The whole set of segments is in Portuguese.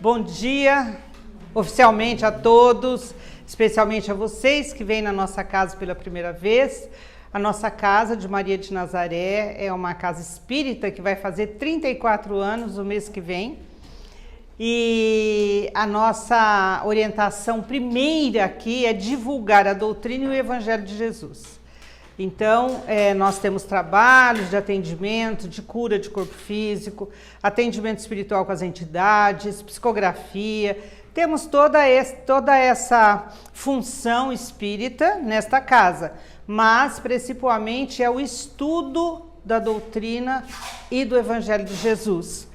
Bom dia, oficialmente a todos, especialmente a vocês que vêm na nossa casa pela primeira vez. A nossa casa de Maria de Nazaré é uma casa espírita que vai fazer 34 anos o mês que vem. E a nossa orientação primeira aqui é divulgar a doutrina e o Evangelho de Jesus. Então, nós temos trabalhos de atendimento, de cura de corpo físico, atendimento espiritual com as entidades, psicografia. Temos toda essa função espírita nesta casa, mas principalmente é o estudo da doutrina e do Evangelho de Jesus.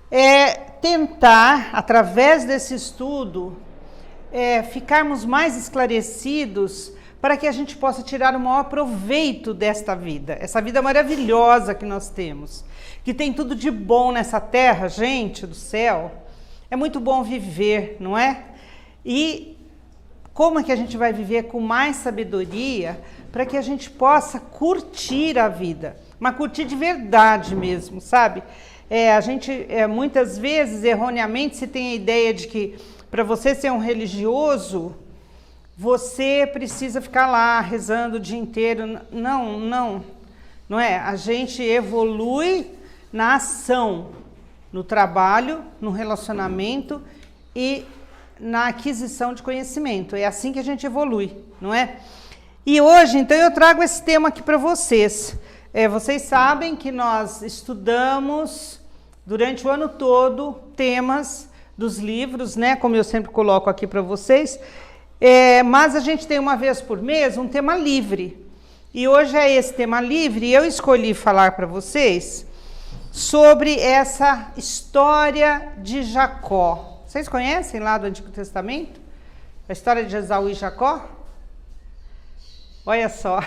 É tentar, através desse estudo, ficarmos mais esclarecidos para que a gente possa tirar o maior proveito desta vida, essa vida maravilhosa que nós temos, que tem tudo de bom nessa terra, gente do céu. É muito bom viver, não é? E como é que a gente vai viver com mais sabedoria para que a gente possa curtir a vida, mas curtir de verdade mesmo, sabe? A gente, muitas vezes, erroneamente, se tem a ideia de que para você ser um religioso, você precisa ficar lá rezando o dia inteiro. Não é. A gente evolui na ação, no trabalho, no relacionamento e na aquisição de conhecimento. É assim que a gente evolui, não é? E hoje, então, eu trago esse tema aqui para vocês. Vocês sabem que nós estudamos durante o ano todo temas dos livros, né? Como eu sempre coloco aqui para vocês. Mas a gente tem uma vez por mês um tema livre. E hoje é esse tema livre e eu escolhi falar para vocês sobre essa história de Jacó. Vocês conhecem lá do Antigo Testamento? A história de Esaú e Jacó? Olha só.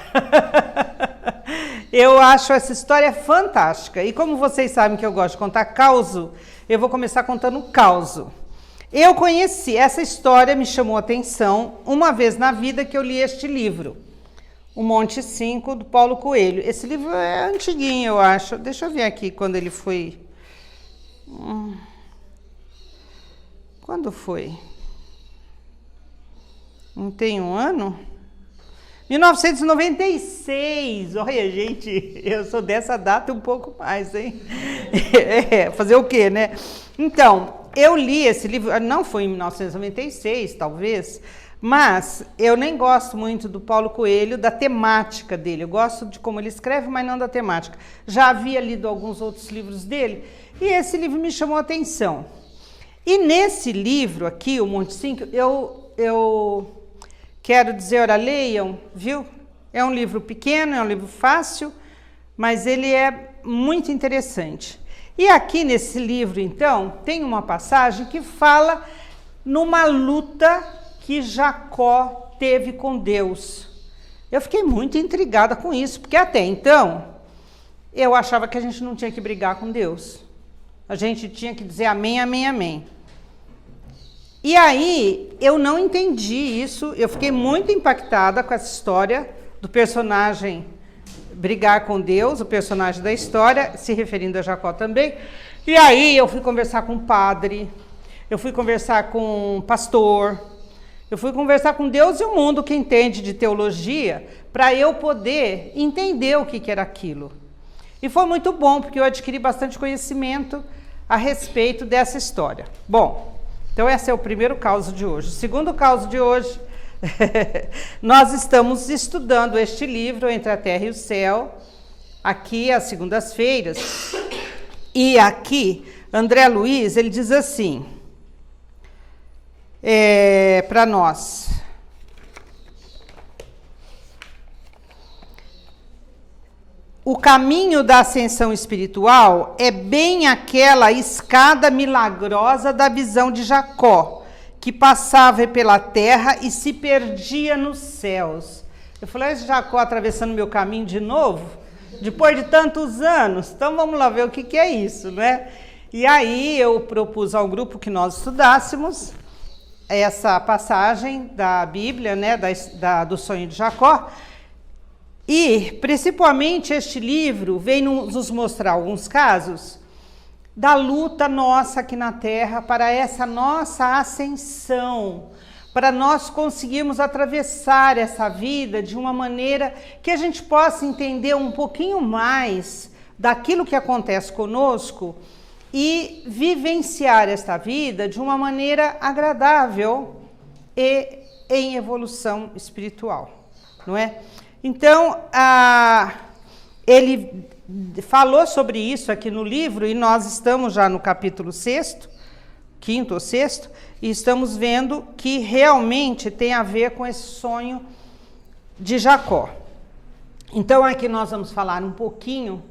Eu acho essa história fantástica. E como vocês sabem que eu gosto de contar causo, eu vou começar contando o causo. Eu conheci, essa história me chamou a atenção uma vez na vida que eu li este livro, O Monte 5, do Paulo Coelho. Esse livro é antiguinho, eu acho. Deixa eu ver aqui quando ele foi. Quando foi? Não tem um ano? 1996. Olha, gente, eu sou dessa data um pouco mais, hein? Fazer o quê, né? Então, eu li esse livro, não foi em 1996, talvez, mas eu nem gosto muito do Paulo Coelho, da temática dele. Eu gosto de como ele escreve, mas não da temática. Já havia lido alguns outros livros dele e esse livro me chamou a atenção. E nesse livro aqui, O Monte 5, eu quero dizer, olha, leiam, viu? É um livro pequeno, é um livro fácil, mas ele é muito interessante. E aqui nesse livro, então, tem uma passagem que fala numa luta que Jacó teve com Deus. Eu fiquei muito intrigada com isso, porque até então, eu achava que a gente não tinha que brigar com Deus. A gente tinha que dizer amém, amém, amém. E aí, eu não entendi isso, eu fiquei muito impactada com essa história do personagem brigar com Deus, o personagem da história, se referindo a Jacó também. E aí eu fui conversar com o padre, eu fui conversar com o pastor, eu fui conversar com Deus e o mundo que entende de teologia, para eu poder entender o que era aquilo. E foi muito bom, porque eu adquiri bastante conhecimento a respeito dessa história. Bom, então esse é o primeiro caso de hoje. O segundo caso de hoje, nós estamos estudando este livro, Entre a Terra e o Céu, aqui às segundas-feiras. E aqui, André Luiz, ele diz assim, para nós. O caminho da ascensão espiritual é bem aquela escada milagrosa da visão de Jacó, que passava pela terra e se perdia nos céus. Eu falei, esse Jacó atravessando meu caminho de novo, depois de tantos anos, então vamos lá ver o que é isso, né? E aí eu propus ao grupo que nós estudássemos essa passagem da Bíblia, né, do sonho de Jacó. E, principalmente, este livro vem nos mostrar alguns casos da luta nossa aqui na Terra para essa nossa ascensão, para nós conseguirmos atravessar essa vida de uma maneira que a gente possa entender um pouquinho mais daquilo que acontece conosco e vivenciar esta vida de uma maneira agradável e em evolução espiritual, não é? Então, ele falou sobre isso aqui no livro e nós estamos já no capítulo 6º, 5º ou 6º, e estamos vendo que realmente tem a ver com esse sonho de Jacó. Então, aqui nós vamos falar um pouquinho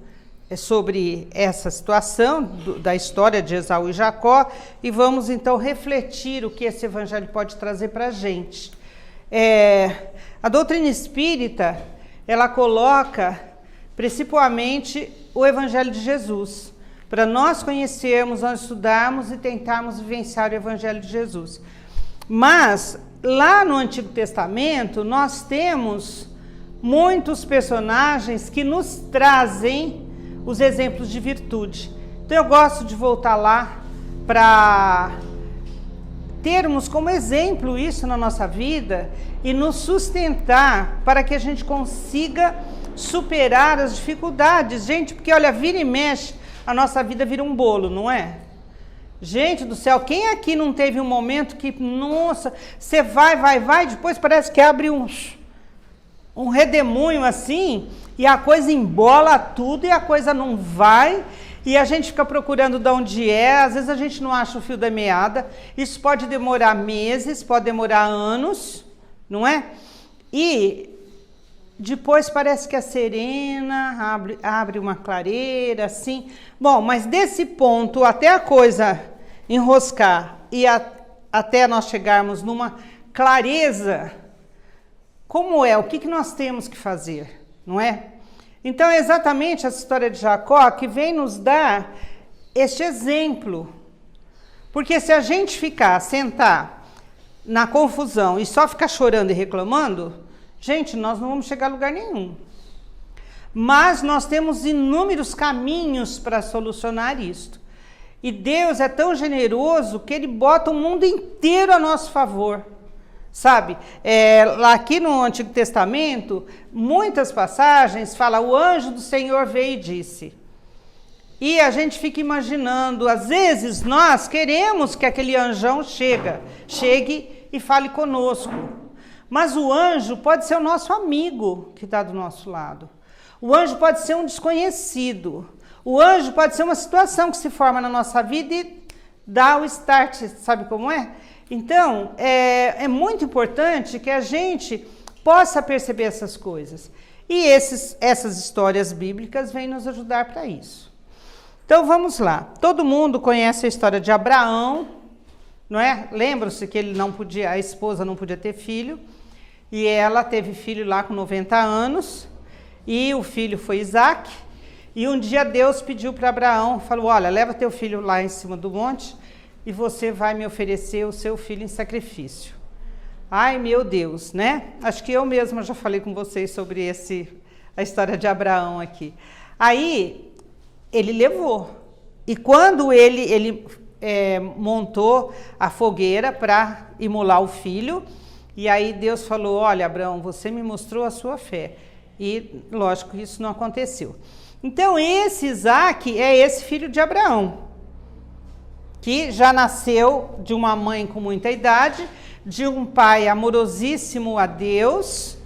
sobre essa situação da história de Esaú e Jacó e vamos então refletir o que esse evangelho pode trazer para a gente. A doutrina espírita, ela coloca principalmente o evangelho de Jesus, para nós conhecermos, nós estudarmos e tentarmos vivenciar o evangelho de Jesus. Mas lá no Antigo Testamento nós temos muitos personagens que nos trazem os exemplos de virtude. Então eu gosto de voltar lá para termos como exemplo isso na nossa vida e nos sustentar para que a gente consiga superar as dificuldades. Gente, porque olha, vira e mexe, a nossa vida vira um bolo, não é? Gente do céu, quem aqui não teve um momento que, nossa, você vai, depois parece que abre um redemoinho assim, e a coisa embola tudo e a coisa não vai, e a gente fica procurando de onde é, às vezes a gente não acha o fio da meada, isso pode demorar meses, pode demorar anos, não é? E depois parece que a serena abre uma clareira, assim. Bom, mas desse ponto até a coisa enroscar e até nós chegarmos numa clareza, como é? O que nós temos que fazer, não é? Então é exatamente essa história de Jacó que vem nos dar este exemplo. Porque se a gente sentar na confusão e só ficar chorando e reclamando, gente, nós não vamos chegar a lugar nenhum. Mas nós temos inúmeros caminhos para solucionar isto. E Deus é tão generoso que Ele bota o mundo inteiro a nosso favor. Sabe, lá aqui no Antigo Testamento, muitas passagens falam, o anjo do Senhor veio e disse. E a gente fica imaginando, às vezes nós queremos que aquele anjão chegue e fale conosco. Mas o anjo pode ser o nosso amigo que está do nosso lado. O anjo pode ser um desconhecido. O anjo pode ser uma situação que se forma na nossa vida e dá o start, sabe como é? Então, é muito importante que a gente possa perceber essas coisas. E essas histórias bíblicas vêm nos ajudar para isso. Então, vamos lá. Todo mundo conhece a história de Abraão, não é? Lembram-se que a esposa não podia ter filho, e ela teve filho lá com 90 anos, e o filho foi Isaac, e um dia Deus pediu para Abraão, falou, olha, leva teu filho lá em cima do monte, e você vai me oferecer o seu filho em sacrifício. Ai, meu Deus, né? Acho que eu mesma já falei com vocês sobre a história de Abraão aqui. Aí, ele levou. E quando ele montou a fogueira para imolar o filho, e aí Deus falou, olha, Abraão, você me mostrou a sua fé. E, lógico, isso não aconteceu. Então, esse Isaac é esse filho de Abraão, que já nasceu de uma mãe com muita idade, de um pai amorosíssimo a Deus,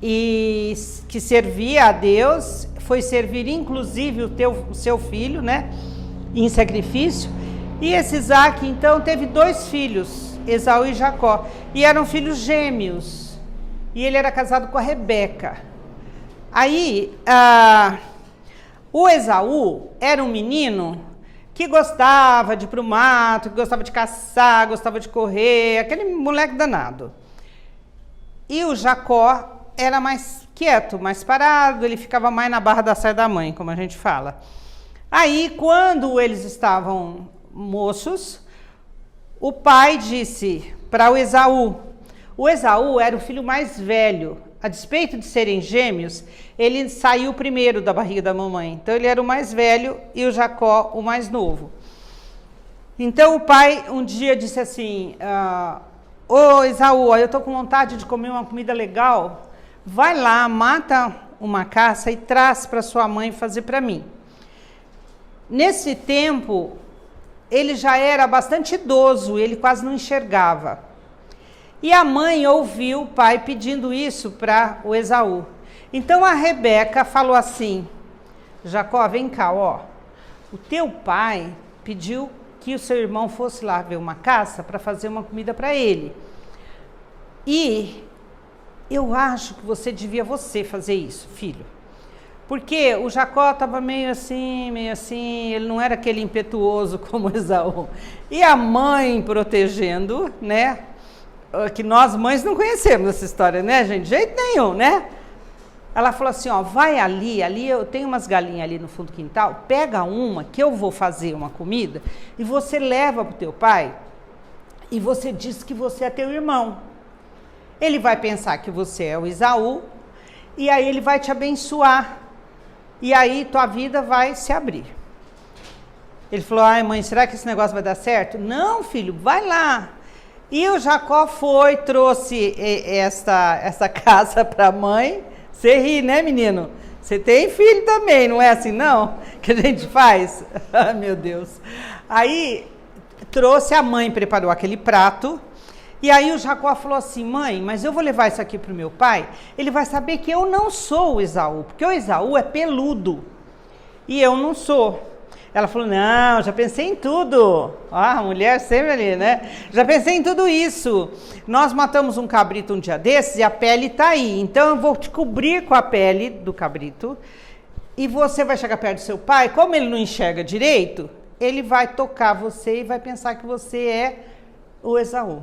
e que servia a Deus, foi servir inclusive o seu filho, né, em sacrifício. E esse Isaac, então, teve 2 filhos, Esaú e Jacó, e eram filhos gêmeos, e ele era casado com a Rebeca. Aí, o Esaú era um menino que gostava de ir para o mato, que gostava de caçar, gostava de correr, aquele moleque danado. E o Jacó era mais quieto, mais parado, ele ficava mais na barra da saia da mãe, como a gente fala. Aí, quando eles estavam moços, o pai disse para o Esaú, O Esaú era o filho mais velho. A despeito de serem gêmeos, ele saiu primeiro da barriga da mamãe. Então ele era o mais velho e o Jacó o mais novo. Então o pai um dia disse assim, ô Esaú, eu estou com vontade de comer uma comida legal, vai lá, mata uma caça e traz para sua mãe fazer para mim. Nesse tempo, ele já era bastante idoso, ele quase não enxergava. E a mãe ouviu o pai pedindo isso para o Esaú. Então a Rebeca falou assim, Jacó, vem cá, ó, o teu pai pediu que o seu irmão fosse lá ver uma caça para fazer uma comida para ele. E eu acho que devia fazer isso, filho. Porque o Jacó estava meio assim, ele não era aquele impetuoso como Esaú. E a mãe protegendo, né? Que nós mães não conhecemos essa história, né, gente? De jeito nenhum, né? Ela falou assim, ó, vai ali eu tenho umas galinhas ali no fundo do quintal, pega uma que eu vou fazer uma comida e você leva pro teu pai e você diz que você é teu irmão. Ele vai pensar que você é o Esaú e aí ele vai te abençoar e aí tua vida vai se abrir. Ele falou, ai mãe, será que esse negócio vai dar certo? Não, filho, vai lá. E o Jacó trouxe essa caça para a mãe. Você ri, né, menino? Você tem filho também, não é assim, não? Que a gente faz? Ah, meu Deus. Aí, trouxe, a mãe preparou aquele prato. E aí o Jacó falou assim, mãe, mas eu vou levar isso aqui para o meu pai. Ele vai saber que eu não sou o Esaú, porque o Esaú é peludo. E eu não sou. Ela falou, não, já pensei em tudo. Ah, a mulher sempre ali, né? Já pensei em tudo isso. Nós matamos um cabrito um dia desses e a pele está aí. Então eu vou te cobrir com a pele do cabrito e você vai chegar perto do seu pai. Como ele não enxerga direito, ele vai tocar você e vai pensar que você é o Esaú.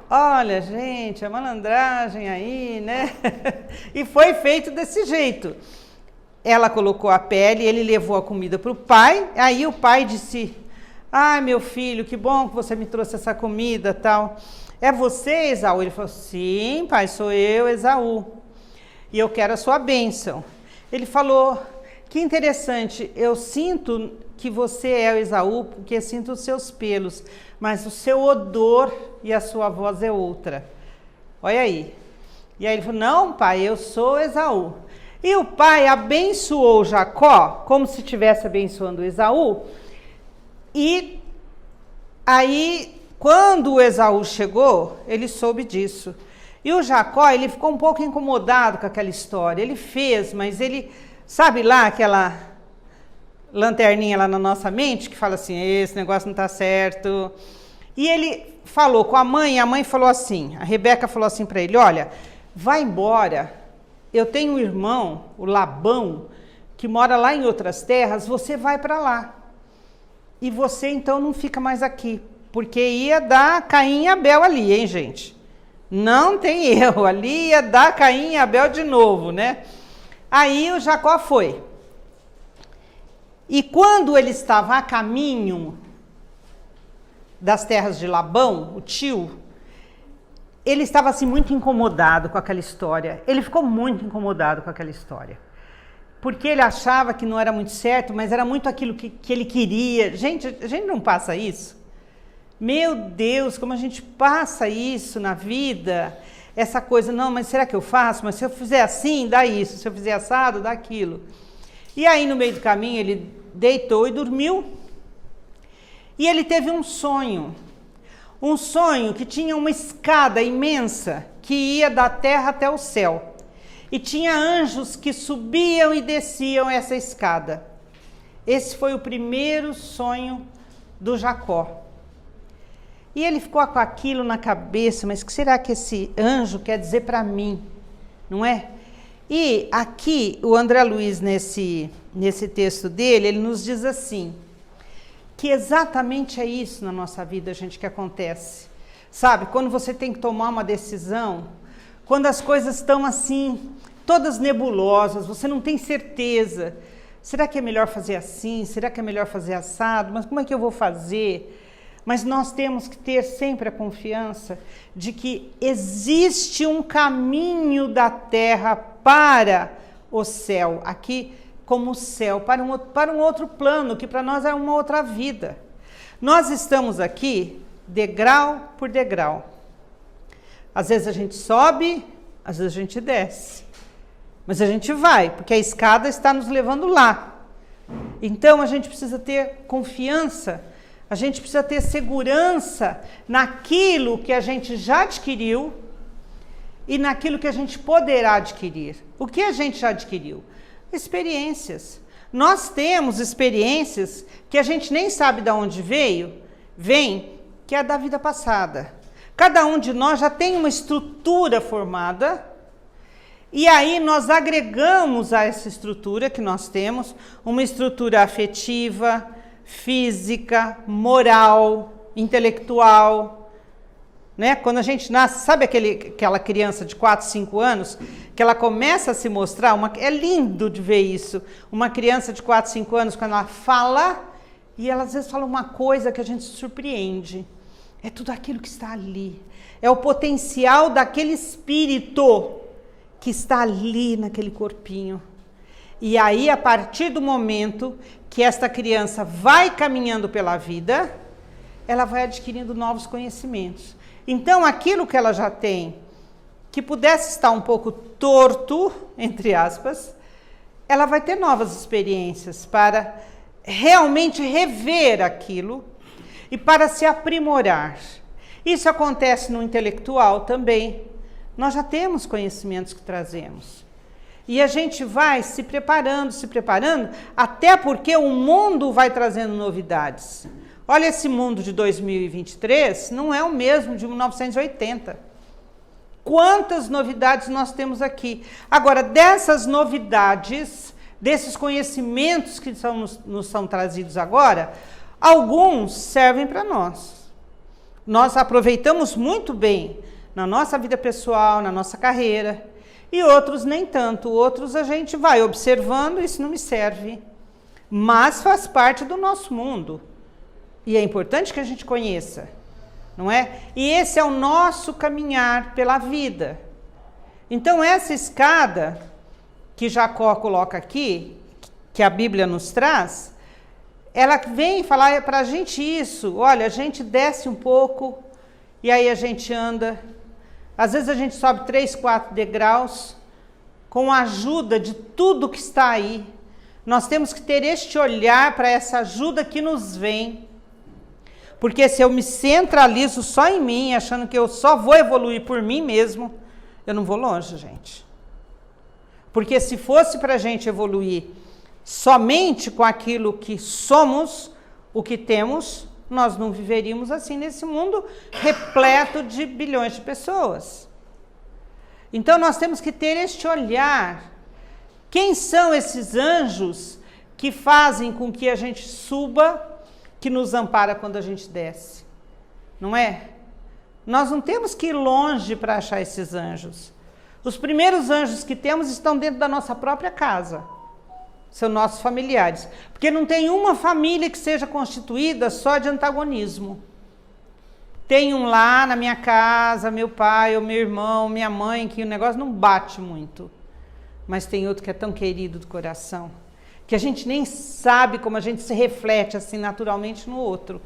Olha, gente, a malandragem aí, né? E foi feito desse jeito. Ela colocou a pele, ele levou a comida para o pai, aí o pai disse, ai meu filho, que bom que você me trouxe essa comida, tal. É você, Esaú? Ele falou, sim pai, sou eu, Esaú, e eu quero a sua bênção. Ele falou, que interessante, eu sinto que você é o Esaú, porque sinto os seus pelos, mas o seu odor e a sua voz é outra. Olha aí. E aí ele falou, não pai, eu sou Esaú. E o pai abençoou Jacó, como se estivesse abençoando Esaú. E aí, quando o Esaú chegou, ele soube disso. E o Jacó, ele ficou um pouco incomodado com aquela história. Ele fez, mas ele, sabe lá aquela lanterninha lá na nossa mente, que fala assim, esse negócio não está certo. E ele falou com a mãe falou assim, a Rebeca falou assim para ele, olha, vai embora. Eu tenho um irmão, o Labão, que mora lá em outras terras, você vai para lá. E você então não fica mais aqui, porque ia dar Caim e Abel ali, hein, gente? Não tem erro, ali ia dar Caim e Abel de novo, né? Aí o Jacó foi. E quando ele estava a caminho das terras de Labão, o tio, ele estava assim muito incomodado com aquela história. Ele ficou muito incomodado com aquela história. Porque ele achava que não era muito certo, mas era muito aquilo que ele queria. Gente, a gente não passa isso? Meu Deus, como a gente passa isso na vida. Essa coisa, não, mas será que eu faço? Mas se eu fizer assim, dá isso. Se eu fizer assado, dá aquilo. E aí no meio do caminho ele deitou e dormiu. E ele teve um sonho. Um sonho que tinha uma escada imensa que ia da terra até o céu. E tinha anjos que subiam e desciam essa escada. Esse foi o primeiro sonho do Jacó. E ele ficou com aquilo na cabeça, mas o que será que esse anjo quer dizer para mim? Não é? E aqui, o André Luiz, nesse texto dele, ele nos diz assim, que exatamente é isso na nossa vida, gente, que acontece. Sabe, quando você tem que tomar uma decisão, quando as coisas estão assim, todas nebulosas, você não tem certeza. Será que é melhor fazer assim? Será que é melhor fazer assado? Mas como é que eu vou fazer? Mas nós temos que ter sempre a confiança de que existe um caminho da terra para o céu, aqui como o céu, para um outro plano, que para nós é uma outra vida. Nós estamos aqui degrau por degrau. Às vezes a gente sobe, às vezes a gente desce. Mas a gente vai, porque a escada está nos levando lá. Então a gente precisa ter confiança, a gente precisa ter segurança naquilo que a gente já adquiriu e naquilo que a gente poderá adquirir. O que a gente já adquiriu? Experiências. Nós temos experiências que a gente nem sabe de onde vem, que é da vida passada. Cada um de nós já tem uma estrutura formada, e aí nós agregamos a essa estrutura que nós temos, uma estrutura afetiva, física, moral, intelectual, né? Quando a gente nasce, sabe aquela criança de 4, 5 anos, que ela começa a se mostrar, é lindo de ver isso, uma criança de 4, 5 anos, quando ela fala, e ela às vezes fala uma coisa que a gente se surpreende, é tudo aquilo que está ali, é o potencial daquele espírito que está ali naquele corpinho. E aí, a partir do momento que esta criança vai caminhando pela vida, ela vai adquirindo novos conhecimentos. Então, aquilo que ela já tem, que pudesse estar um pouco torto, entre aspas, ela vai ter novas experiências para realmente rever aquilo e para se aprimorar. Isso acontece no intelectual também. Nós já temos conhecimentos que trazemos. E a gente vai se preparando, até porque o mundo vai trazendo novidades. Olha, esse mundo de 2023 não é o mesmo de 1980. Quantas novidades nós temos aqui. Agora, dessas novidades, desses conhecimentos que nos são trazidos agora, alguns servem para nós. Nós aproveitamos muito bem na nossa vida pessoal, na nossa carreira, e outros nem tanto. Outros a gente vai observando, isso não me serve, mas faz parte do nosso mundo. E é importante que a gente conheça, não é? E esse é o nosso caminhar pela vida. Então, essa escada que Jacó coloca aqui, que a Bíblia nos traz, ela vem falar para a gente isso. Olha, a gente desce um pouco e aí a gente anda. Às vezes a gente sobe 3, 4 degraus com a ajuda de tudo que está aí. Nós temos que ter este olhar para essa ajuda que nos vem. Porque se eu me centralizo só em mim, achando que eu só vou evoluir por mim mesmo, eu não vou longe, gente. Porque se fosse para a gente evoluir somente com aquilo que somos, o que temos, nós não viveríamos assim nesse mundo repleto de bilhões de pessoas. Então nós temos que ter este olhar. Quem são esses anjos que fazem com que a gente suba, que nos ampara quando a gente desce? Não é? Nós não temos que ir longe para achar esses anjos. Os primeiros anjos que temos estão dentro da nossa própria casa. São nossos familiares. Porque não tem uma família que seja constituída só de antagonismo. Tem um lá na minha casa, meu pai, ou meu irmão, minha mãe, que o negócio não bate muito. Mas tem outro que é tão querido do coração, que a gente nem sabe como a gente se reflete assim naturalmente no outro.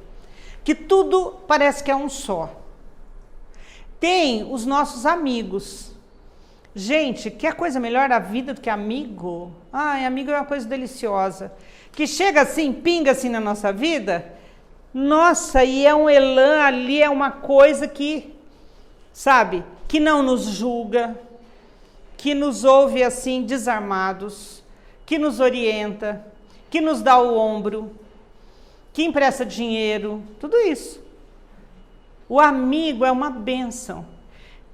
Que tudo parece que é um só. Tem os nossos amigos. Gente, quer coisa melhor na vida do que amigo? Ai, amigo é uma coisa deliciosa. Que chega assim, pinga assim na nossa vida. Nossa, e é um elan ali, é uma coisa que, sabe, que não nos julga, que nos ouve assim desarmados, que nos orienta, que nos dá o ombro, que empresta dinheiro, tudo isso. O amigo é uma bênção.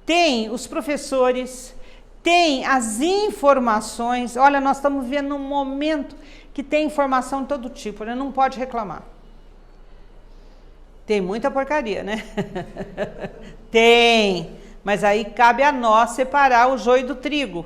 Tem os professores, tem as informações. Olha, nós estamos vivendo um momento que tem informação de todo tipo, né? Não pode reclamar. Tem muita porcaria, né? Tem, mas aí cabe a nós separar o joio do trigo,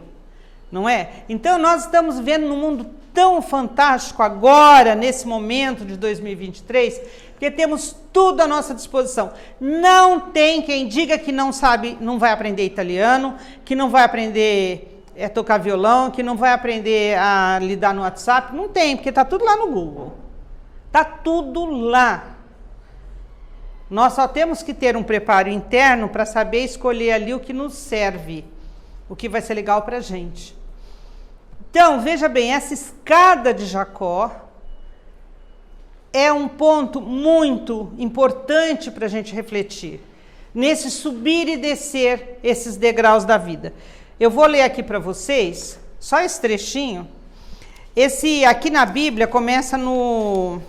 não é? Então nós estamos vivendo num mundo tão fantástico agora, nesse momento de 2023, porque temos tudo à nossa disposição. Não tem quem diga que não sabe, não vai aprender italiano, que não vai aprender a tocar violão, que não vai aprender a lidar no WhatsApp. Não tem, porque está tudo lá no Google. Está tudo lá. Nós só temos que ter um preparo interno para saber escolher ali o que nos serve, o que vai ser legal para a gente. Então, veja bem, essa escada de Jacó é um ponto muito importante para a gente refletir, nesse subir e descer esses degraus da vida. Eu vou ler aqui para vocês, só esse trechinho. Esse aqui na Bíblia começa no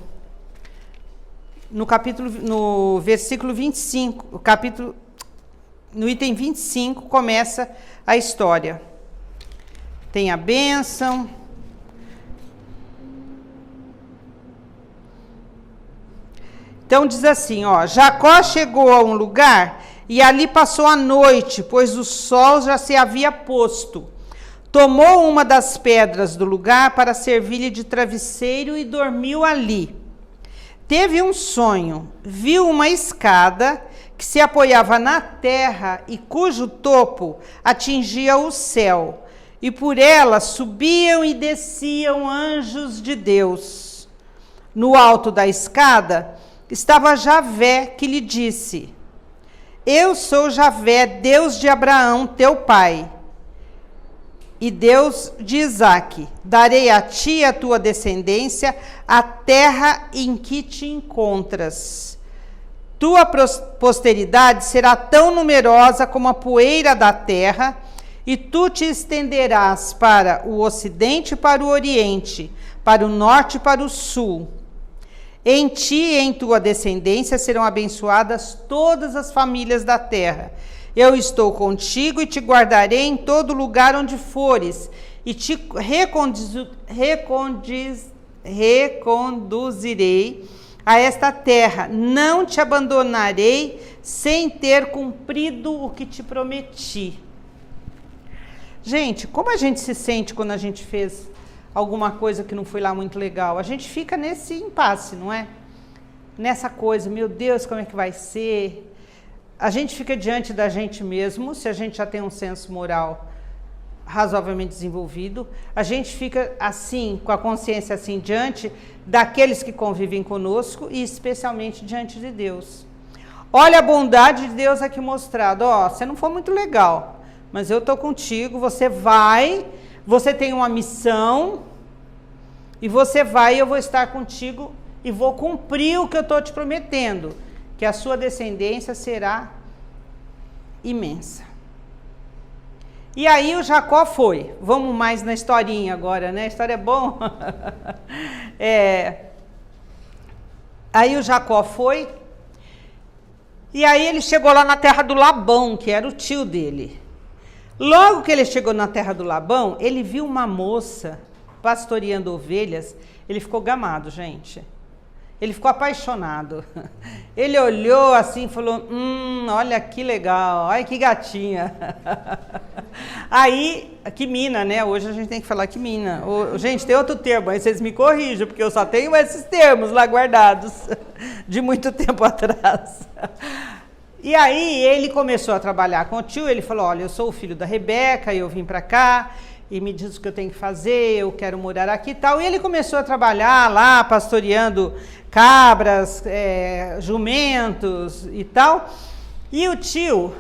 versículo 25, no item 25 começa a história. Tem a bênção. Então diz assim, ó, Jacó chegou a um lugar e ali passou a noite, pois o sol já se havia posto. Tomou uma das pedras do lugar para servir-lhe de travesseiro e dormiu ali. Teve um sonho, viu uma escada que se apoiava na terra e cujo topo atingia o céu, e por ela subiam e desciam anjos de Deus. No alto da escada estava Javé, que lhe disse: Eu sou Javé, Deus de Abraão, teu pai, e Deus de Isaque. Darei a ti e a tua descendência a terra em que te encontras. Tua posteridade será tão numerosa como a poeira da terra, e tu te estenderás para o ocidente e para o oriente, para o norte e para o sul. Em ti e em tua descendência serão abençoadas todas as famílias da terra. Eu estou contigo e te guardarei em todo lugar onde fores, e te reconduzirei a esta terra. Não te abandonarei sem ter cumprido o que te prometi. Gente, como a gente se sente quando a gente fez alguma coisa que não foi lá muito legal? A gente fica nesse impasse, não é? Nessa coisa, meu Deus, como é que vai ser? A gente fica diante da gente mesmo, se a gente já tem um senso moral razoavelmente desenvolvido. A gente fica assim, com a consciência assim, diante daqueles que convivem conosco e especialmente diante de Deus. Olha a bondade de Deus aqui mostrada. Ó, você não foi muito legal, mas eu estou contigo, você vai, você tem uma missão, e você vai, e eu vou estar contigo, e vou cumprir o que eu estou te prometendo, que a sua descendência será imensa. E aí o Jacó foi. Vamos mais na historinha agora, né? A história é bom. Aí o Jacó foi, e aí ele chegou lá na terra do Labão, que era o tio dele. Logo que ele chegou na terra do Labão, ele viu uma moça pastoreando ovelhas. Ele ficou gamado, gente. Ele ficou apaixonado. Ele olhou assim e falou, olha que legal, olha que gatinha. Aí, que mina, né? Hoje a gente tem que falar que mina. Gente, tem outro termo, aí vocês me corrijam, porque eu só tenho esses termos lá guardados, de muito tempo atrás. E aí ele começou a trabalhar com o tio, ele falou, olha, eu sou o filho da Rebeca, eu vim para cá, e me diz o que eu tenho que fazer, eu quero morar aqui e tal. E ele começou a trabalhar lá, pastoreando cabras, jumentos e tal. E o tio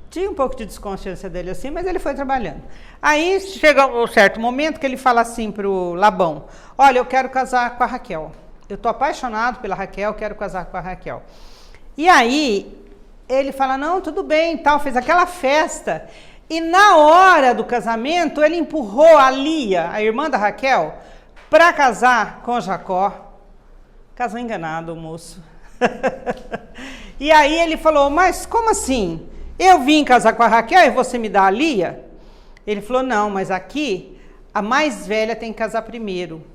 tinha um pouco de desconfiança dele assim, mas ele foi trabalhando. Aí chega um certo momento que ele fala assim para o Labão, olha, eu quero casar com a Raquel. Eu estou apaixonado pela Raquel, quero casar com a Raquel. E aí ele fala, não, tudo bem, tal, fez aquela festa. E na hora do casamento, ele empurrou a Lia, a irmã da Raquel, para casar com Jacó. Casou enganado o moço. E aí ele falou, mas como assim? Eu vim casar com a Raquel e você me dá a Lia? Ele falou, não, mas aqui a mais velha tem que casar primeiro.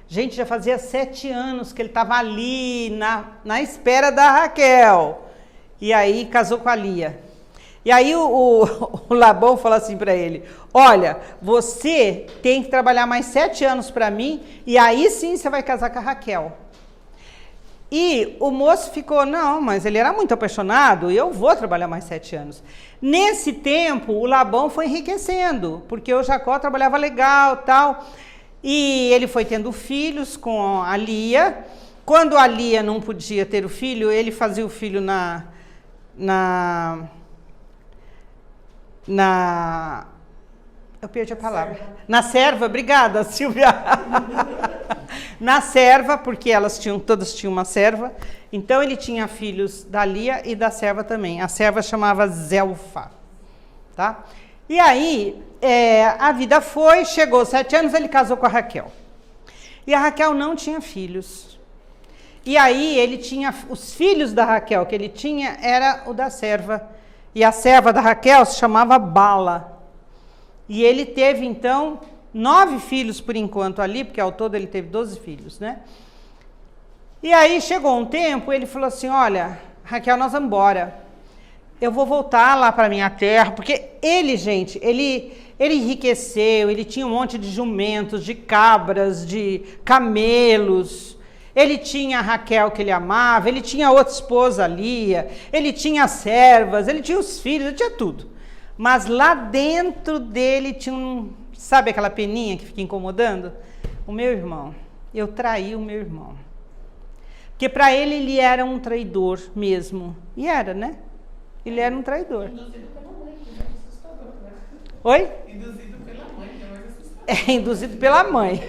Gente, já fazia 7 anos que ele estava ali na espera da Raquel. E aí casou com a Lia. E aí o Labão fala assim para ele, olha, você tem que trabalhar mais 7 anos para mim e aí sim você vai casar com a Raquel. E o moço ficou, não, mas ele era muito apaixonado e eu vou trabalhar mais 7 anos. Nesse tempo, o Labão foi enriquecendo, porque o Jacó trabalhava legal tal. E ele foi tendo filhos com a Lia. Quando a Lia não podia ter o filho, ele fazia o filho eu perdi a palavra. Na serva, obrigada, Silvia. Na serva, porque todas tinham uma serva. Então ele tinha filhos da Lia e da serva também. A serva chamava Zelfa, tá? E aí a vida foi, chegou 7 anos, ele casou com a Raquel. E a Raquel não tinha filhos. E aí ele tinha, os filhos da Raquel que ele tinha era o da serva. E a serva da Raquel se chamava Bala. E ele teve, então, 9 filhos por enquanto ali, porque ao todo ele teve 12 filhos, né? E aí chegou um tempo, ele falou assim, olha, Raquel, nós vamos embora. Eu vou voltar lá para minha terra, porque ele, gente, ele enriqueceu, ele tinha um monte de jumentos, de cabras, de camelos. Ele tinha a Raquel que ele amava, ele tinha outra esposa, Lia, ele tinha as servas, ele tinha os filhos, ele tinha tudo. Mas lá dentro dele tinha sabe aquela peninha que fica incomodando? O meu irmão, eu traí o meu irmão. Porque para ele era um traidor mesmo. E era, né? Ele era um traidor. Induzido pela mãe, que é mais assustador, né? Oi? Induzido pela mãe, que é mais assustador. Induzido pela mãe.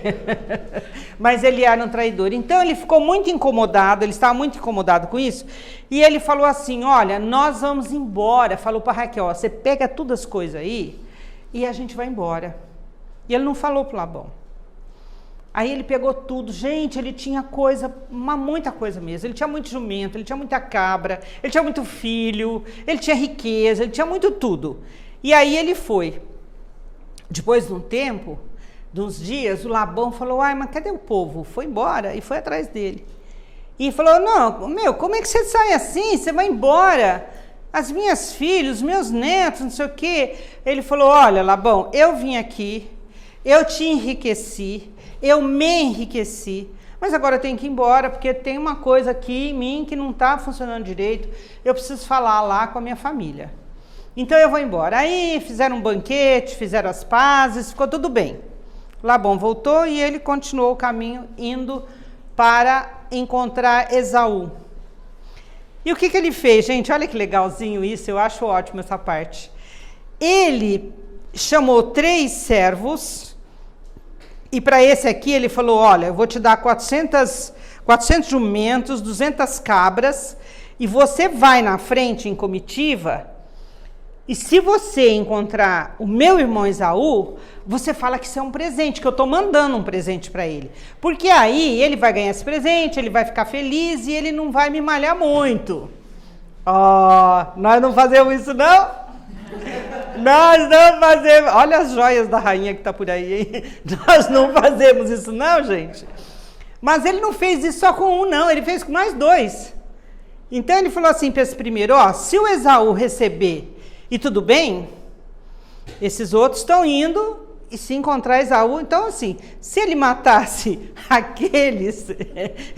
Mas ele era um traidor. Então ele ficou muito incomodado, ele estava muito incomodado com isso. E ele falou assim, olha, nós vamos embora. Falou para Raquel, ó, você pega todas as coisas aí e a gente vai embora. E ele não falou para o Labão. Aí ele pegou tudo. Gente, ele tinha coisa, muita coisa mesmo. Ele tinha muito jumento, ele tinha muita cabra, ele tinha muito filho, ele tinha riqueza, ele tinha muito tudo. E aí ele foi. Depois de um tempo, de uns dias, o Labão falou, ai, mas cadê o povo? Foi embora e foi atrás dele. E falou, não, como é que você sai assim? Você vai embora? As minhas filhas, os meus netos, não sei o quê. Ele falou, olha, Labão, eu vim aqui, eu te enriqueci, eu me enriqueci, mas agora eu tenho que ir embora, porque tem uma coisa aqui em mim que não está funcionando direito, eu preciso falar lá com a minha família. Então eu vou embora. Aí fizeram um banquete, fizeram as pazes, ficou tudo bem. Labão voltou e ele continuou o caminho indo para encontrar Esaú. E o que ele fez, gente? Olha que legalzinho isso, eu acho ótimo essa parte. Ele chamou 3 servos, e para esse aqui ele falou, olha, eu vou te dar 400 jumentos, 200 cabras, e você vai na frente em comitiva, e se você encontrar o meu irmão Esaú, você fala que isso é um presente, que eu estou mandando um presente para ele. Porque aí ele vai ganhar esse presente, ele vai ficar feliz e ele não vai me malhar muito. Nós não fazemos isso não? Nós não fazemos, olha as joias da rainha que está por aí, hein? Nós não fazemos isso não, gente. Mas ele não fez isso só com um não, ele fez com mais 2. Então ele falou assim para esse primeiro, se o Esaú receber e tudo bem, esses outros estão indo e se encontrar Esaú, então assim, se ele matasse aqueles,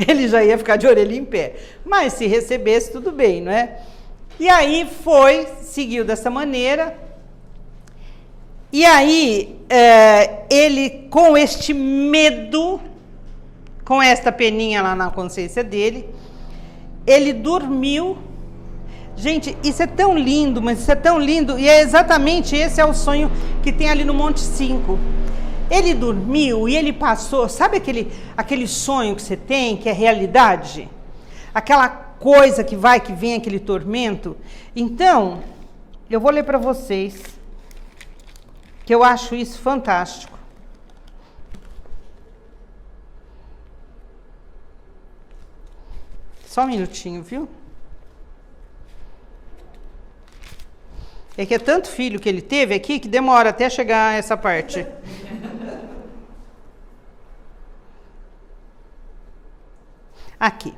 ele já ia ficar de orelha em pé. Mas se recebesse, tudo bem, não é? E aí seguiu dessa maneira. E aí, ele com este medo, com esta peninha lá na consciência dele, ele dormiu. Gente, isso é tão lindo, mas isso é tão lindo, e é exatamente esse é o sonho que tem ali no Monte 5. Ele dormiu e ele passou, sabe aquele sonho que você tem, que é realidade? Aquela coisa que vai, que vem, aquele tormento. Então, eu vou ler para vocês, que eu acho isso fantástico. Só um minutinho, viu? É que é tanto filho que ele teve aqui que demora até chegar a essa parte. Aqui.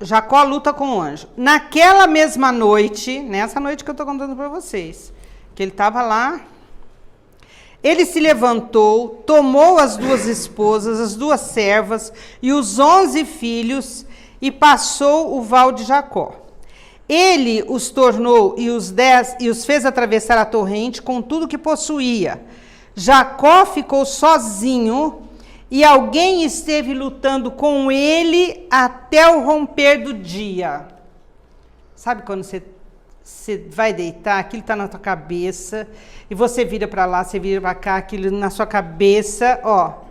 Jacó luta com o anjo. Naquela mesma noite, nessa noite que eu estou contando para vocês, que ele estava lá, ele se levantou, tomou as 2 esposas, as 2 servas e os 11 filhos e passou o val de Jacó. Ele os tornou e os fez atravessar a torrente com tudo que possuía. Jacó ficou sozinho e alguém esteve lutando com ele até o romper do dia. Sabe quando você vai deitar, aquilo está na tua cabeça, e você vira para lá, você vira para cá, aquilo na sua cabeça, ó.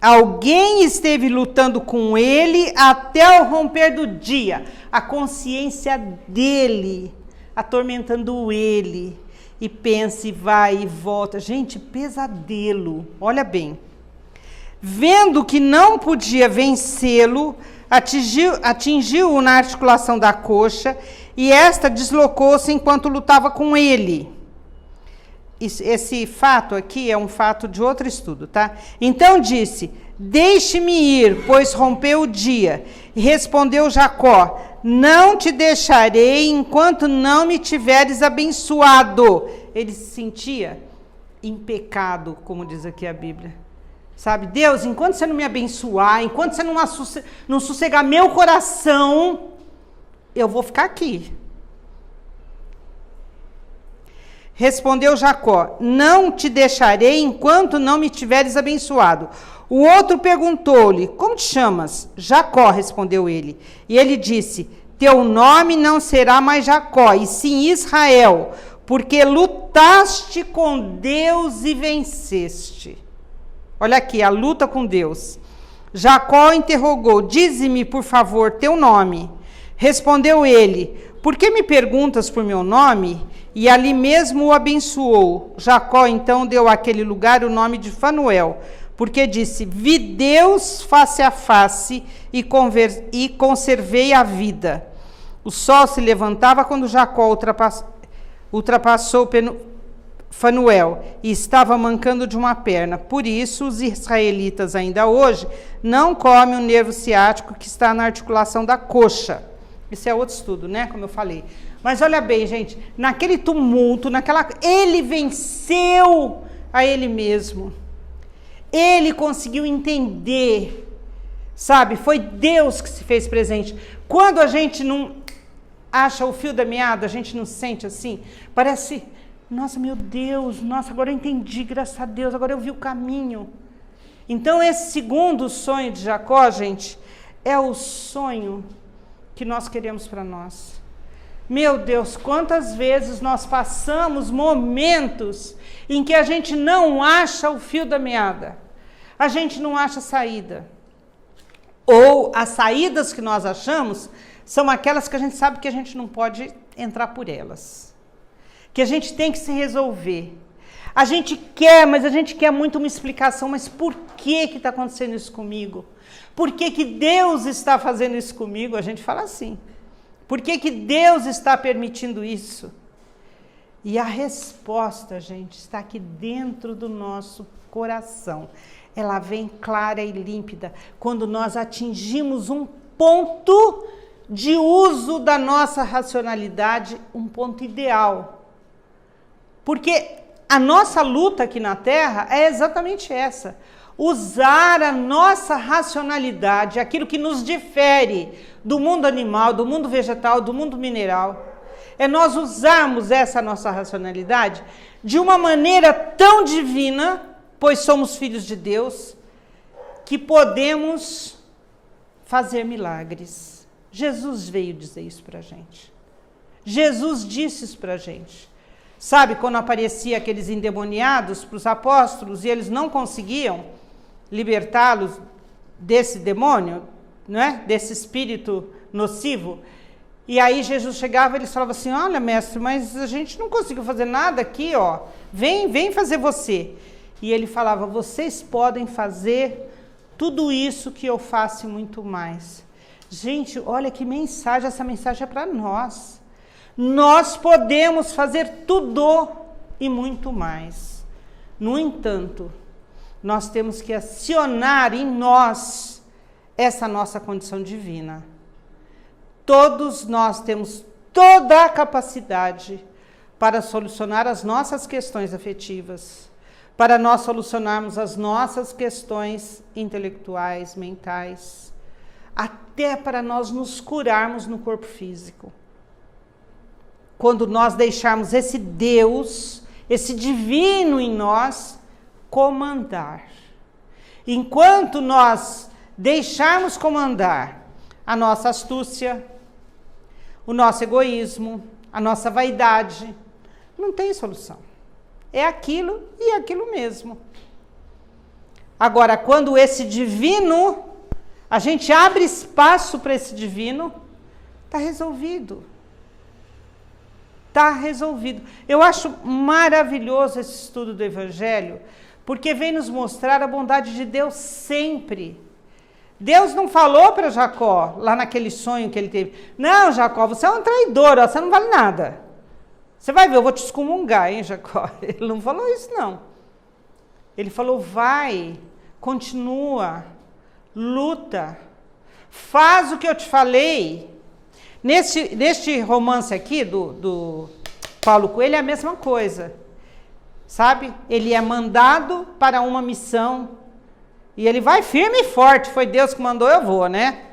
Alguém esteve lutando com ele até o romper do dia. A consciência dele, atormentando ele. E pensa e vai e volta. Gente, pesadelo. Olha bem. Vendo que não podia vencê-lo, atingiu-o na articulação da coxa e esta deslocou-se enquanto lutava com ele. Esse fato aqui é um fato de outro estudo, tá? Então disse, deixe-me ir, pois rompeu o dia. E respondeu Jacó, não te deixarei enquanto não me tiveres abençoado. Ele se sentia em pecado, como diz aqui a Bíblia. Sabe, Deus, enquanto você não me abençoar, enquanto você não sossegar meu coração, eu vou ficar aqui. Respondeu Jacó, não te deixarei enquanto não me tiveres abençoado. O outro perguntou-lhe, como te chamas? Jacó, respondeu ele. E ele disse, teu nome não será mais Jacó, e sim Israel, porque lutaste com Deus e venceste. Olha aqui, a luta com Deus. Jacó interrogou, dize-me, por favor, teu nome. Respondeu ele, por que me perguntas por meu nome? E ali mesmo o abençoou. Jacó então deu àquele lugar o nome de Fanuel, porque disse, vi Deus face a face e conservei a vida. O sol se levantava quando Jacó ultrapassou Fanuel e estava mancando de uma perna. Por isso, os israelitas ainda hoje não comem o nervo ciático que está na articulação da coxa. Isso é outro estudo, né? Como eu falei. Mas olha bem, gente, naquele tumulto, ele venceu a ele mesmo. Ele conseguiu entender, sabe? Foi Deus que se fez presente. Quando a gente não acha o fio da meada, a gente não sente assim, parece, nossa, meu Deus, nossa, agora eu entendi, graças a Deus, agora eu vi o caminho. Então, esse segundo sonho de Jacó, gente, é o sonho que nós queremos para nós. Meu Deus, quantas vezes nós passamos momentos em que a gente não acha o fio da meada, a gente não acha saída. Ou as saídas que nós achamos são aquelas que a gente sabe que a gente não pode entrar por elas. Que a gente tem que se resolver. A gente quer, mas a gente quer muito uma explicação, mas por que está acontecendo isso comigo? Por que Deus está fazendo isso comigo? A gente fala assim. Por que Deus está permitindo isso? E a resposta, gente, está aqui dentro do nosso coração. Ela vem clara e límpida quando nós atingimos um ponto de uso da nossa racionalidade, um ponto ideal. Porque a nossa luta aqui na Terra é exatamente essa. Usar a nossa racionalidade, aquilo que nos difere do mundo animal, do mundo vegetal, do mundo mineral. É nós usarmos essa nossa racionalidade de uma maneira tão divina, pois somos filhos de Deus, que podemos fazer milagres. Jesus veio dizer isso pra gente. Jesus disse isso pra gente. Sabe, quando aparecia aqueles endemoniados para os apóstolos e eles não conseguiam libertá-los desse demônio, né? Desse espírito nocivo. E aí Jesus chegava e eles falavam assim, olha mestre, mas a gente não conseguiu fazer nada aqui, ó. Vem fazer você. E ele falava, vocês podem fazer tudo isso que eu faço e muito mais. Gente, olha que mensagem, essa mensagem é para nós. Nós podemos fazer tudo e muito mais. No entanto, nós temos que acionar em nós essa nossa condição divina. Todos nós temos toda a capacidade para solucionar as nossas questões afetivas, para nós solucionarmos as nossas questões intelectuais, mentais, até para nós nos curarmos no corpo físico. Quando nós deixarmos esse Deus, esse divino em nós, comandar. Enquanto nós deixarmos comandar a nossa astúcia, o nosso egoísmo, a nossa vaidade, não tem solução. É aquilo e aquilo mesmo. Agora, quando esse divino, a gente abre espaço para esse divino, está resolvido. Está resolvido. Eu acho maravilhoso esse estudo do Evangelho, porque vem nos mostrar a bondade de Deus sempre. Deus não falou para Jacó, lá naquele sonho que ele teve, não, Jacó, você é um traidor, ó, você não vale nada. Você vai ver, eu vou te excomungar, hein, Jacó? Ele não falou isso, não. Ele falou, vai, continua, luta, faz o que eu te falei. Neste romance aqui, do Paulo Coelho, é a mesma coisa, sabe? Ele é mandado para uma missão, e ele vai firme e forte, foi Deus que mandou, eu vou, né?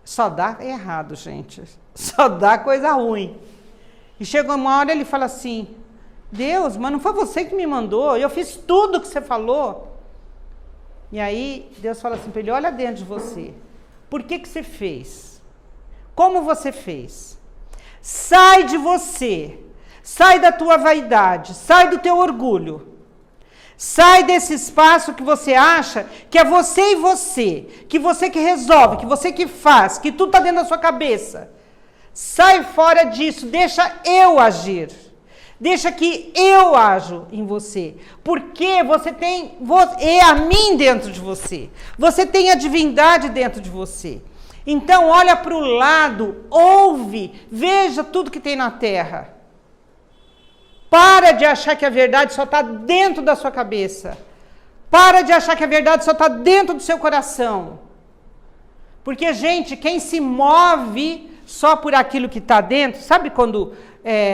Só dá errado, gente. Só dá coisa ruim. E chegou uma hora ele fala assim, Deus, mas não foi você que me mandou, eu fiz tudo que você falou. E aí Deus fala assim para ele, olha dentro de você, por que você fez? Como você fez? Sai de você, sai da tua vaidade, sai do teu orgulho. Sai desse espaço que você acha que é você e você que resolve, que você que faz, que tudo está dentro da sua cabeça. Sai fora disso, deixa eu agir. Deixa que eu ajo em você. Porque você tem a mim dentro de você. Você tem a divindade dentro de você. Então olha para o lado, ouve, veja tudo que tem na terra. Para de achar que a verdade só está dentro da sua cabeça. Para de achar que a verdade só está dentro do seu coração. Porque, gente, quem se move só por aquilo que está dentro, sabe quando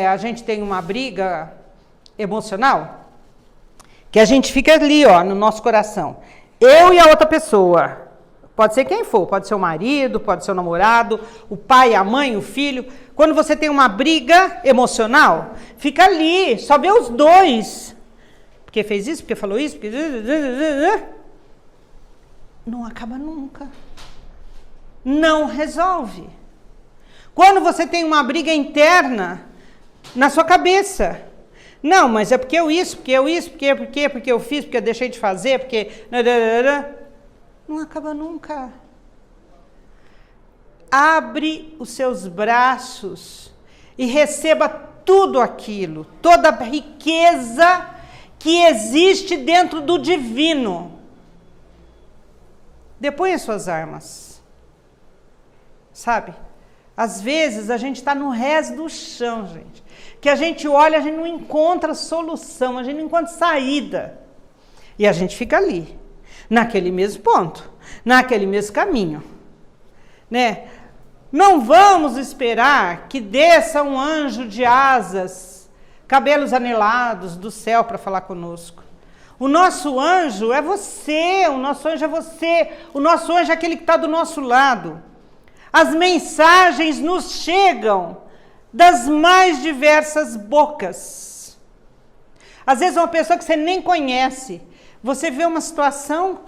a gente tem uma briga emocional? Que a gente fica ali, ó, no nosso coração. Eu e a outra pessoa. Pode ser quem for, pode ser o marido, pode ser o namorado, o pai, a mãe, o filho. Quando você tem uma briga emocional, fica ali, só vê os dois. Porque fez isso, porque falou isso, porque... Não acaba nunca. Não resolve. Quando você tem uma briga interna na sua cabeça. Não, mas é porque eu isso, porque eu isso, porque eu fiz, porque eu deixei de fazer, porque... Não acaba nunca. Abre os seus braços e receba tudo aquilo, toda a riqueza que existe dentro do divino. Depõe as suas armas. Sabe? Às vezes a gente está no rés do chão, gente. Que a gente olha, a gente não encontra solução, a gente não encontra saída. E a gente fica ali. Naquele mesmo ponto, naquele mesmo caminho, né? Não vamos esperar que desça um anjo de asas, cabelos anelados do céu para falar conosco. O nosso anjo é você, o nosso anjo é você, o nosso anjo é aquele que está do nosso lado. As mensagens nos chegam das mais diversas bocas. Às vezes uma pessoa que você nem conhece, você vê uma situação,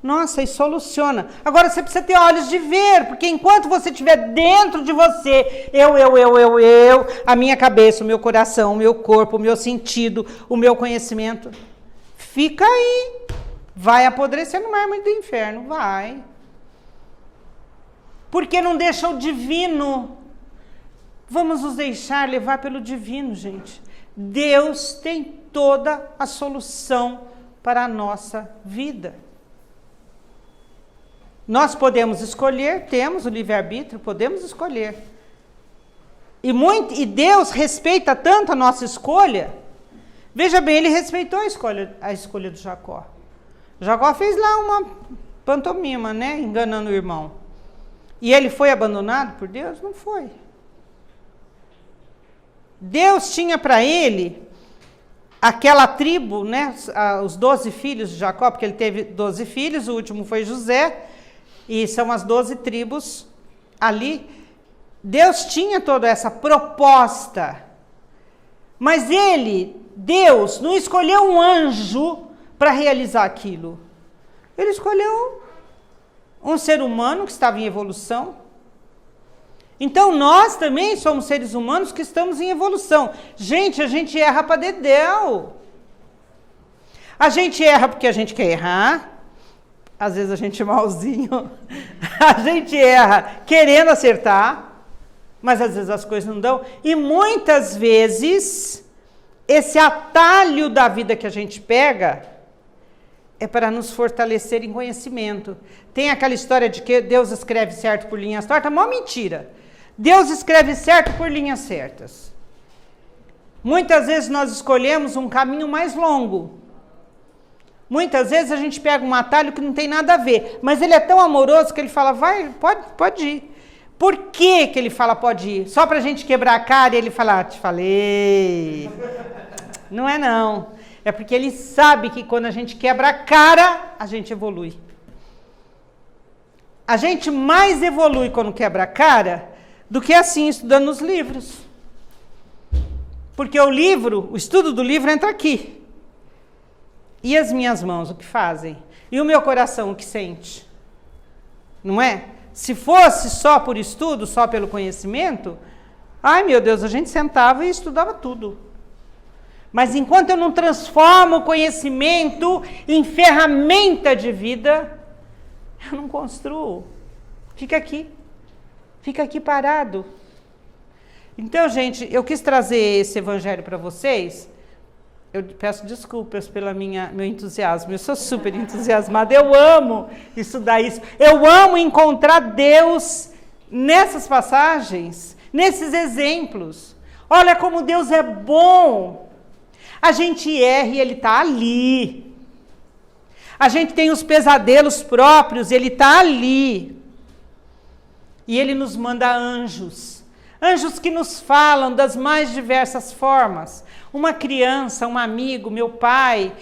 nossa, e soluciona. Agora você precisa ter olhos de ver, porque enquanto você estiver dentro de você, eu, a minha cabeça, o meu coração, o meu corpo, o meu sentido, o meu conhecimento, fica aí. Vai apodrecer no mármore do inferno, vai. Porque não deixa o divino. Vamos nos deixar levar pelo divino, gente. Deus tem toda a solução para a nossa vida. Nós podemos escolher, temos o livre-arbítrio, podemos escolher. E Deus respeita tanto a nossa escolha. Veja bem, ele respeitou a escolha do Jacó. Jacó fez lá uma pantomima, né? Enganando o irmão. E ele foi abandonado por Deus? Não foi. Deus tinha para ele aquela tribo, né? Os 12 filhos de Jacó, porque ele teve 12 filhos, o último foi José, e são as 12 tribos ali. Deus tinha toda essa proposta, mas Deus, não escolheu um anjo para realizar aquilo. Ele escolheu um ser humano que estava em evolução. Então nós também somos seres humanos que estamos em evolução. Gente, a gente erra para dedéu. A gente erra porque a gente quer errar. Às vezes a gente é malzinho. A gente erra querendo acertar. Mas às vezes as coisas não dão. E muitas vezes, esse atalho da vida que a gente pega é para nos fortalecer em conhecimento. Tem aquela história de que Deus escreve certo por linhas tortas, mó mentira. Deus escreve certo por linhas certas. Muitas vezes nós escolhemos um caminho mais longo. Muitas vezes a gente pega um atalho que não tem nada a ver, mas ele é tão amoroso que ele fala, vai, pode ir. Por que ele fala pode ir? Só para a gente quebrar a cara e ele falar, te falei. Não é não. É porque ele sabe que quando a gente quebra a cara, a gente evolui. A gente mais evolui quando quebra a cara do que assim, estudando os livros. Porque o estudo do livro entra aqui. E as minhas mãos, o que fazem? E o meu coração, o que sente? Não é? Se fosse só por estudo, só pelo conhecimento, ai meu Deus, a gente sentava e estudava tudo. Mas enquanto eu não transformo o conhecimento em ferramenta de vida, eu não construo. Fica aqui parado. Então, gente, eu quis trazer esse evangelho para vocês. Eu peço desculpas pelo meu entusiasmo. Eu sou super entusiasmada. Eu amo estudar isso. Eu amo encontrar Deus nessas passagens, nesses exemplos. Olha como Deus é bom. A gente erra e Ele está ali. A gente tem os pesadelos próprios, Ele está ali. E Ele nos manda anjos. Anjos que nos falam das mais diversas formas. Uma criança, um amigo, meu pai,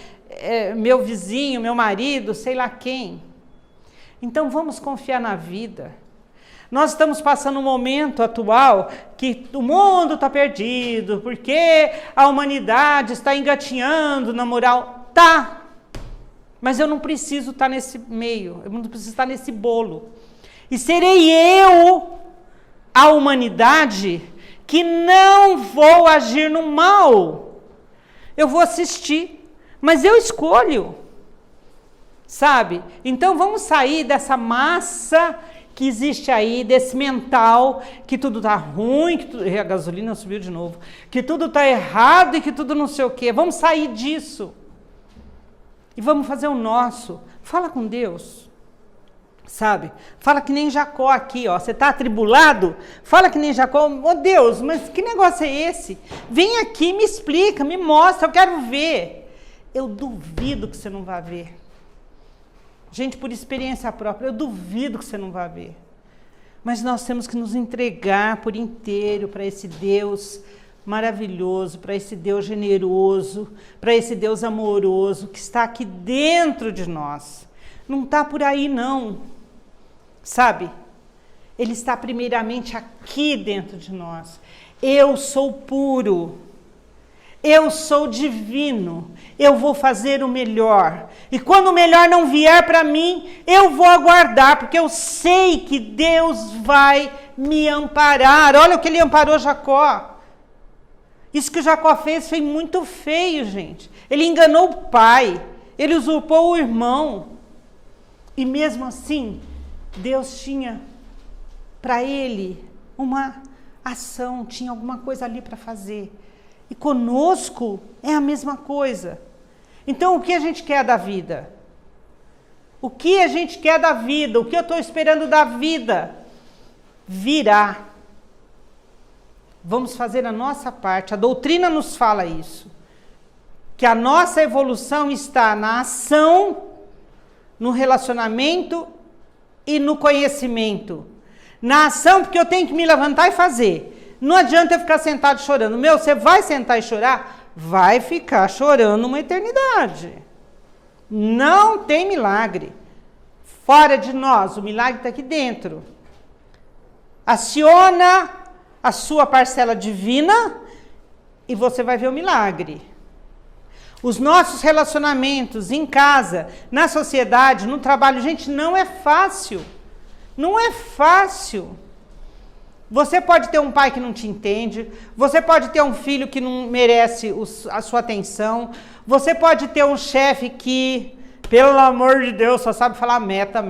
meu vizinho, meu marido, sei lá quem. Então vamos confiar na vida. Nós estamos passando um momento atual que o mundo está perdido, porque a humanidade está engatinhando na moral. Tá, mas eu não preciso estar nesse meio, eu não preciso estar nesse bolo. E serei eu, a humanidade, que não vou agir no mal. Eu vou assistir, mas eu escolho. Sabe? Então vamos sair dessa massa que existe aí, desse mental, que tudo tá ruim, a gasolina subiu de novo, que tudo tá errado e que tudo não sei o quê. Vamos sair disso. E vamos fazer o nosso. Fala com Deus. Sabe? Fala que nem Jacó aqui, ó. Você tá atribulado? Fala que nem Jacó. Oh Deus, mas que negócio é esse? Vem aqui, me explica, me mostra, eu quero ver. Eu duvido que você não vai ver. Gente, por experiência própria, eu duvido que você não vai ver. Mas nós temos que nos entregar por inteiro para esse Deus maravilhoso, para esse Deus generoso, para esse Deus amoroso que está aqui dentro de nós. Não está por aí, não. Sabe? Ele está primeiramente aqui dentro de nós. Eu sou puro. Eu sou divino, eu vou fazer o melhor. E quando o melhor não vier para mim, eu vou aguardar, porque eu sei que Deus vai me amparar. Olha o que ele amparou Jacó. Isso que Jacó fez foi muito feio, gente. Ele enganou o pai, ele usurpou o irmão. E mesmo assim, Deus tinha para ele uma ação, tinha alguma coisa ali para fazer. E conosco é a mesma coisa. Então, o que a gente quer da vida? O que a gente quer da vida? O que eu estou esperando da vida? Virá. Vamos fazer a nossa parte. A doutrina nos fala isso. Que a nossa evolução está na ação no relacionamento e no conhecimento. Na ação, porque eu tenho que me levantar e fazer. Não adianta eu ficar sentado chorando. Você vai sentar e chorar? Vai ficar chorando uma eternidade. Não tem milagre. Fora de nós, o milagre está aqui dentro. Aciona a sua parcela divina e você vai ver o milagre. Os nossos relacionamentos em casa, na sociedade, no trabalho, gente, não é fácil. Não é fácil. Você pode ter um pai que não te entende, você pode ter um filho que não merece a sua atenção, você pode ter um chefe que, pelo amor de Deus, só sabe falar meta,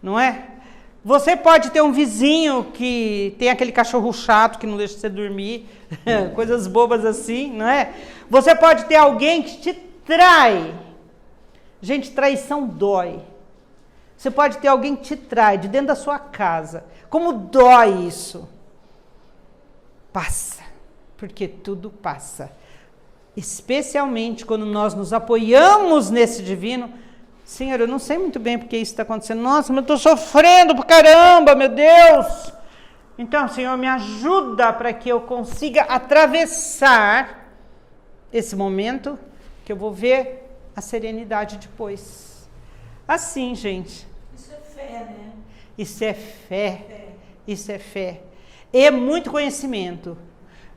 não é? Você pode ter um vizinho que tem aquele cachorro chato que não deixa você dormir, coisas bobas assim, não é? Você pode ter alguém que te trai. Gente, traição dói. Você pode ter alguém que te trai de dentro da sua casa. Como dói isso? Passa, porque tudo passa. Especialmente quando nós nos apoiamos nesse divino. Senhor, eu não sei muito bem porque isso está acontecendo. Nossa, mas eu estou sofrendo pra caramba, meu Deus. Então, Senhor, me ajuda para que eu consiga atravessar esse momento, que eu vou ver a serenidade depois. Assim, gente. Isso é fé, né? Isso é fé. Isso é fé. É muito conhecimento.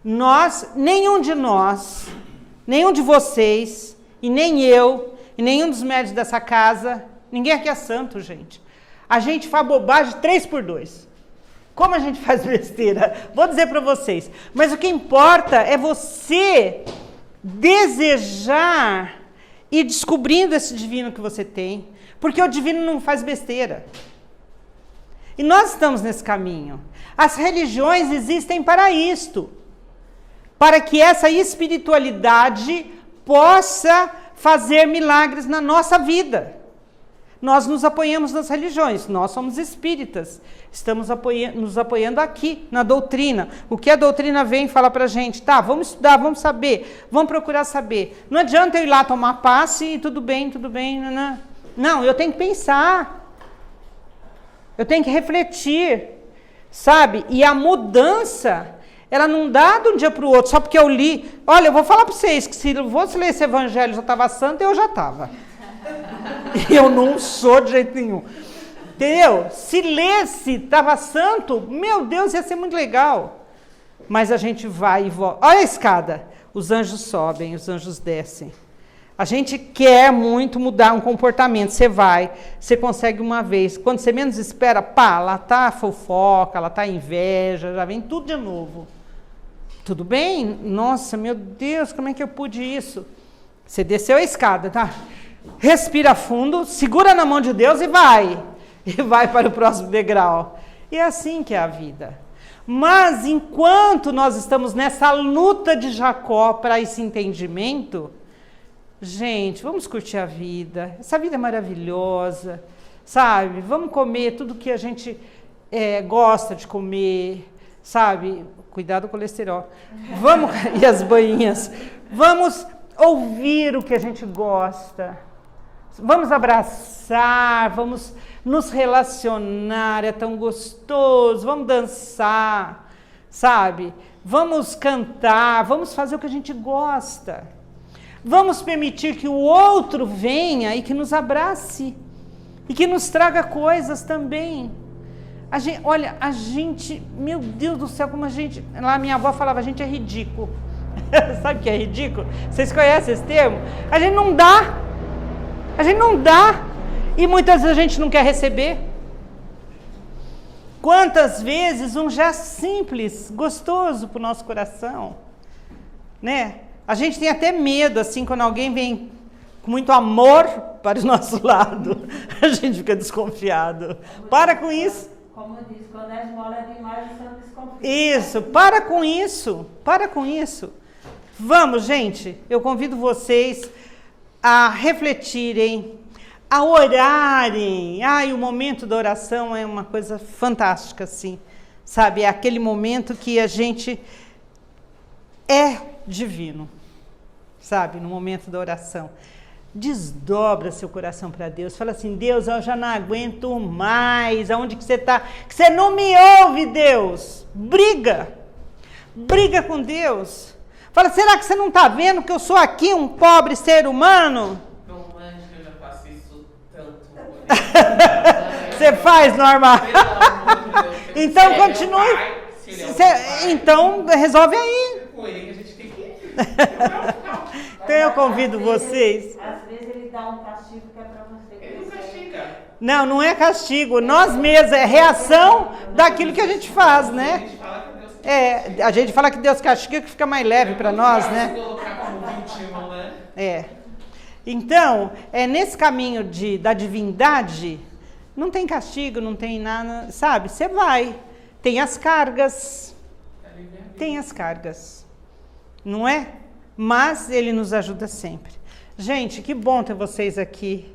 Nenhum de vocês, e nem eu, e nenhum dos médios dessa casa, ninguém aqui é santo, gente. A gente faz bobagem 3x2. Como a gente faz besteira? Vou dizer para vocês. Mas o que importa é você desejar e descobrindo esse divino que você tem. Porque o divino não faz besteira. E nós estamos nesse caminho. As religiões existem para isto. Para que essa espiritualidade possa fazer milagres na nossa vida. Nós nos apoiamos nas religiões, nós somos espíritas, estamos nos apoiando aqui na doutrina. O que a doutrina vem e fala para a gente, tá, vamos estudar, vamos saber, vamos procurar saber. Não adianta eu ir lá tomar passe e tudo bem, não, eu tenho que pensar, eu tenho que refletir, sabe? E a mudança, ela não dá de um dia para o outro, só porque eu li. Olha, eu vou falar para vocês que se eu fosse ler esse evangelho já estava santo, eu já estava. Eu não sou de jeito nenhum. Entendeu? Se lesse, estava santo, meu Deus, ia ser muito legal. Mas a gente vai e volta. Olha a escada. Os anjos sobem, os anjos descem. A gente quer muito mudar um comportamento. Você vai, você consegue uma vez. Quando você menos espera, pá, lá está a fofoca, lá está a inveja, já vem tudo de novo. Tudo bem? Nossa, meu Deus, como é que eu pude isso? Você desceu a escada, tá? Respira fundo, segura na mão de Deus e vai. E vai para o próximo degrau. E é assim que é a vida. Mas enquanto nós estamos nessa luta de Jacó para esse entendimento, gente, vamos curtir a vida. Essa vida é maravilhosa, sabe? Vamos comer tudo que a gente gosta de comer, sabe? Cuidado com o colesterol. Vamos, e as banhinhas. Vamos ouvir o que a gente gosta. Vamos abraçar, vamos nos relacionar, é tão gostoso. Vamos dançar, sabe? Vamos cantar, vamos fazer o que a gente gosta. Vamos permitir que o outro venha e que nos abrace e que nos traga coisas também. Olha, a gente, meu Deus do céu, como a gente, lá minha avó falava, a gente é ridículo. Sabe o que é ridículo? Vocês conhecem esse termo? A gente não dá. E muitas vezes a gente não quer receber. Quantas vezes um gesto simples, gostoso para o nosso coração, né? A gente tem até medo, assim, quando alguém vem com muito amor para o nosso lado, a gente fica desconfiado. Para com isso. Como diz, quando é esmola demais, você não desconfia. Isso, para com isso. Vamos, gente, eu convido vocês a refletirem, a orarem. O momento da oração é uma coisa fantástica, assim, sabe? É aquele momento que a gente é divino, sabe? No momento da oração. Desdobra seu coração para Deus. Fala assim, Deus, eu já não aguento mais. Aonde que você está? Que você não me ouve, Deus. Briga com Deus. Fala, será que você não está vendo que eu sou aqui um pobre ser humano? Não manjo, eu já faço isso tanto. Você faz, Norma? Então continue. Então resolve aí. Com ele que a gente tem que ir. Então eu convido vocês. Às vezes ele dá um castigo que é pra você. Ele não castiga. Não é castigo. Nós mesmos, é reação daquilo que a gente faz, A né? gente fala que Deus A gente fala que Deus castiga, que fica mais leve para nós, né? colocar como vítima, né? Então, nesse caminho da divindade, não tem castigo, não tem nada, sabe? Você vai. Tem as cargas. Não é? Mas ele nos ajuda sempre. Gente, que bom ter vocês aqui.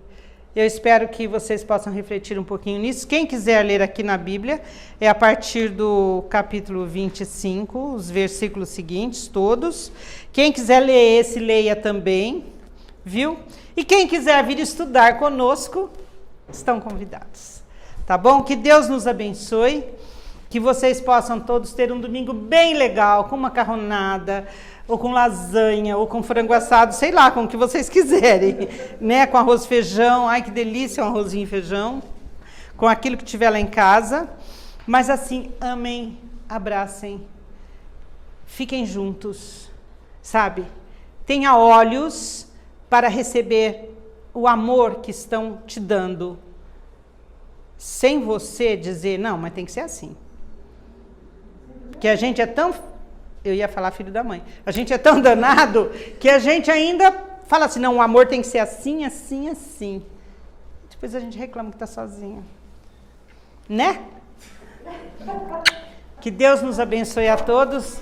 Eu espero que vocês possam refletir um pouquinho nisso. Quem quiser ler aqui na Bíblia, é a partir do capítulo 25, os versículos seguintes, todos. Quem quiser ler esse, leia também, viu? E quem quiser vir estudar conosco, estão convidados. Tá bom? Que Deus nos abençoe. Que vocês possam todos ter um domingo bem legal, com macarronada, ou com lasanha, ou com frango assado, sei lá, com o que vocês quiserem, né? Com arroz e feijão, ai que delícia, um arrozinho e feijão, com aquilo que tiver lá em casa, mas assim, amem, abracem, fiquem juntos, sabe? Tenha olhos para receber o amor que estão te dando, sem você dizer, não, mas tem que ser assim. Porque a gente é tão... Eu ia falar filho da mãe. A gente é tão danado que a gente ainda fala assim, não, o amor tem que ser assim, assim, assim. Depois a gente reclama que está sozinho. Né? Que Deus nos abençoe a todos.